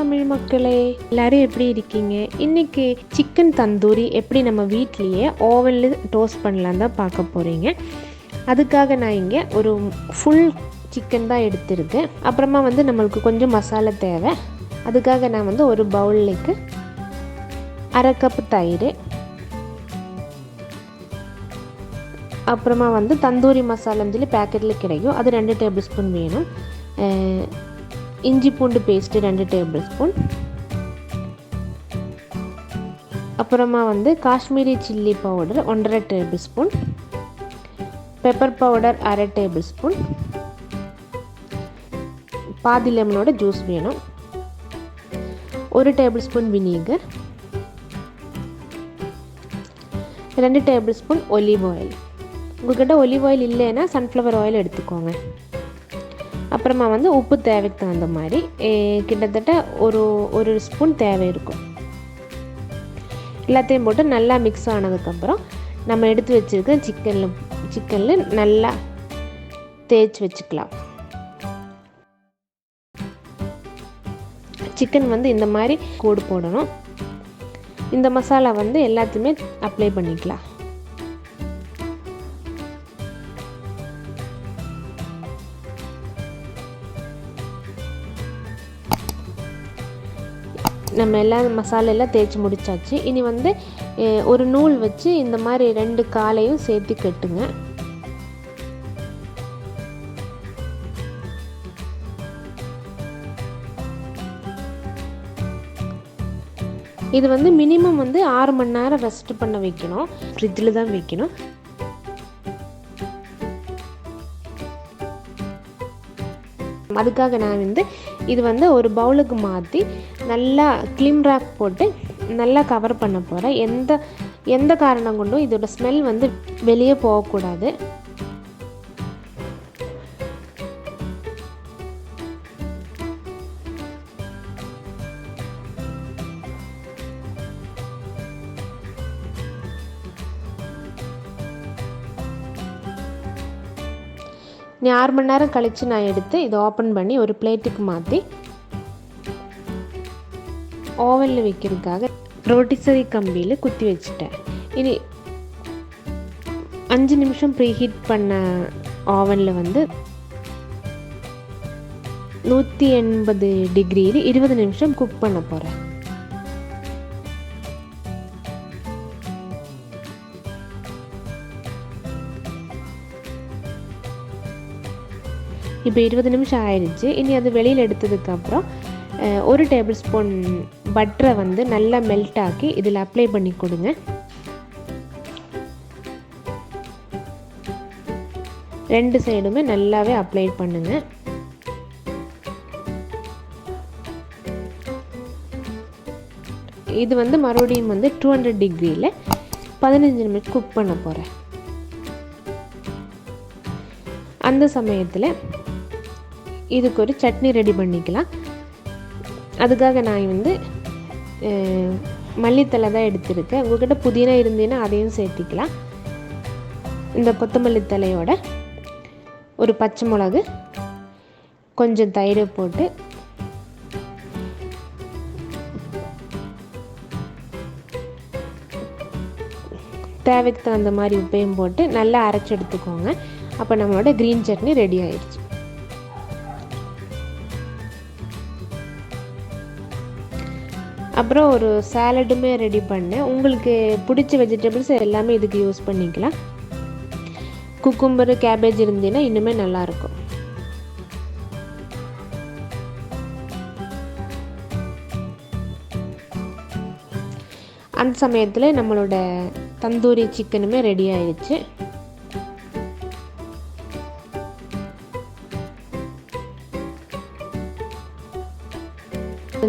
தமிழ் மக்களே, எல்லாரும் எப்படி இருக்கீங்க? இன்னைக்கு சிக்கன் தந்தூரி எப்படி நம்ம வீட்லேயே ஓவனில் டோஸ்ட் பண்ணலாம் தான் பார்க்க போகிறீங்க. அதுக்காக நான் இங்கே ஒரு ஃபுல் சிக்கன் தான் எடுத்திருக்கேன். அப்புறமா நம்மளுக்கு கொஞ்சம் மசாலா தேவை. அதுக்காக நான் ஒரு பவுலுக்கு 1/2 கப் தயிர், அப்புறமா தந்தூரி மசாலான்னு சொல்லி பேக்கெட்டில் கிடைக்கும், அது 2 டேபிள் ஸ்பூன் வேணும். இஞ்சி பூண்டு பேஸ்ட்டு 2 டேபிள் ஸ்பூன், அப்புறமா Kashmiri chilli powder 1.5 table spoon, pepper powder 1/2 table spoon, பாதி லெமனோட ஜூஸ் வேணும், 1 table spoon vinegar, 2 table spoon olive oil. உங்கள்கிட்ட ஒலிவ் ஆயில் இல்லைன்னா சன்ஃப்ளவர் ஆயில் எடுத்துக்கோங்க. அப்புறமா உப்பு தேவைக்கு தகுந்த மாதிரி கிட்டத்தட்ட ஒரு ஸ்பூன் தேவை இருக்கும். எல்லாத்தையும் போட்டு நல்லா மிக்ஸ் ஆனதுக்கப்புறம் நம்ம எடுத்து வச்சுருக்க சிக்கனில் நல்லா தேய்ச்சி வச்சுக்கலாம். சிக்கன் இந்த மாதிரி கோடு போடணும். இந்த மசாலா எல்லாத்தையுமே அப்ளை பண்ணிக்கலாம். நம்ம மசாலெல்லாம் தேய்ச்சி முடிச்சாச்சு. இனி ஒரு நூல் வச்சு இந்த மாதிரி 2 காலையும் சேர்த்து கட்டுங்க. இது மினிமம் 6 மணி நேரம் ரெஸ்ட் பண்ண வைக்கணும். ஃப்ரிட்ஜில் தான் வைக்கணும். அதுக்காக நான் இது ஒரு பவுலுக்கு மாற்றி நல்லா கிளிம் ராக் போட்டு நல்லா கவர் பண்ண போகிறேன். எந்த காரணம் கொண்டும் இதோட ஸ்மெல் வெளியே போகக்கூடாது. நீ 6 மணி நேரம் கழித்து நான் எடுத்து இதை ஓப்பன் பண்ணி ஒரு பிளேட்டுக்கு மாற்றி ஓவனில் வைக்கிறதுக்காக ரோட்டிசரி கம்பியில் குத்தி வச்சுட்டேன். இனி 5 நிமிஷம் ப்ரீஹீட் பண்ண ஓவனில் 180 டிகிரியில் 20 நிமிஷம் குக் பண்ண போகிறேன். இப்போ 20 நிமிஷம் ஆயிடுச்சு. இனி அது வெளியில் எடுத்ததுக்கப்புறம் 1 டேபிள் ஸ்பூன் பட்டரை நல்லா மெல்ட் ஆக்கி இதில் அப்ளை பண்ணி கொடுங்க. 2 சைடுமே நல்லாவே அப்ளை பண்ணுங்க. இது மறுபடியும் 200 டிகிரியில் 15 நிமிஷம் குக் பண்ண போகிறேன். அந்த சமயத்தில் இதுக்கு ஒரு சட்னி ரெடி பண்ணிக்கலாம். அதுக்காக நான் மல்லித்தலை தான் எடுத்திருக்கேன். உங்கள்கிட்ட புதினா இருந்தீங்கன்னா அதையும் சேர்த்திக்கலாம். இந்த கொத்தமல்லி தலையோட ஒரு பச்சை மிளகு, கொஞ்சம் தயிர் போட்டு தேவைக்கு தகுந்த மாதிரி உப்பையும் போட்டு நல்லா அரைச்சி எடுத்துக்கோங்க. அப்போ நம்மளோட க்ரீன் சட்னி ரெடி ஆயிடுச்சு. அப்புறம் ஒரு சாலடுமே ரெடி பண்ணேன். உங்களுக்கு பிடிச்ச வெஜிடபிள்ஸ் எல்லாமே இதுக்கு யூஸ் பண்ணிக்கலாம். குக்கும்பரு, கேபேஜ் இருந்தீங்கன்னா இன்னுமே நல்லாயிருக்கும். அந்த சமயத்தில் நம்மளோட தந்தூரி சிக்கனுமே ரெடி ஆயிடுச்சு.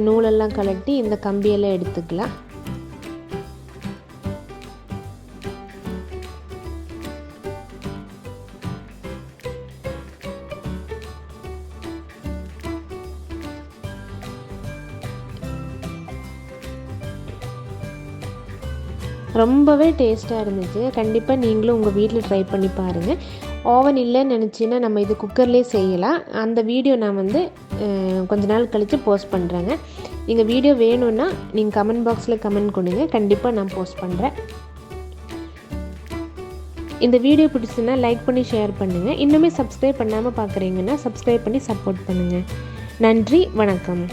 நூலெல்லாம் கலட்டி இந்த கம்பியெல்லாம் எடுத்துக்கலாம். ரொம்பவே டேஸ்ட்டாக இருந்துச்சு. கண்டிப்பாக நீங்களும் உங்கள் வீட்டில் ட்ரை பண்ணி பாருங்கள். ஓவன் இல்லைன்னு நினச்சின்னா நம்ம இது குக்கர்லேயே செய்யலாம். அந்த வீடியோ நான் வந்து கொஞ்ச நாள் கழித்து போஸ்ட் பண்ணுறேங்க. நீங்கள் வீடியோ வேணும்னா நீங்கள் கமெண்ட் பாக்ஸில் கமெண்ட் கொடுங்க, கண்டிப்பாக நான் போஸ்ட் பண்ணுறேன். இந்த வீடியோ பிடிச்சுன்னா லைக் பண்ணி ஷேர் பண்ணுங்கள். இன்னுமே சப்ஸ்கிரைப் பண்ணாமல் பார்க்குறீங்கன்னா சப்ஸ்கிரைப் பண்ணி சப்போர்ட் பண்ணுங்கள். நன்றி, வணக்கம்.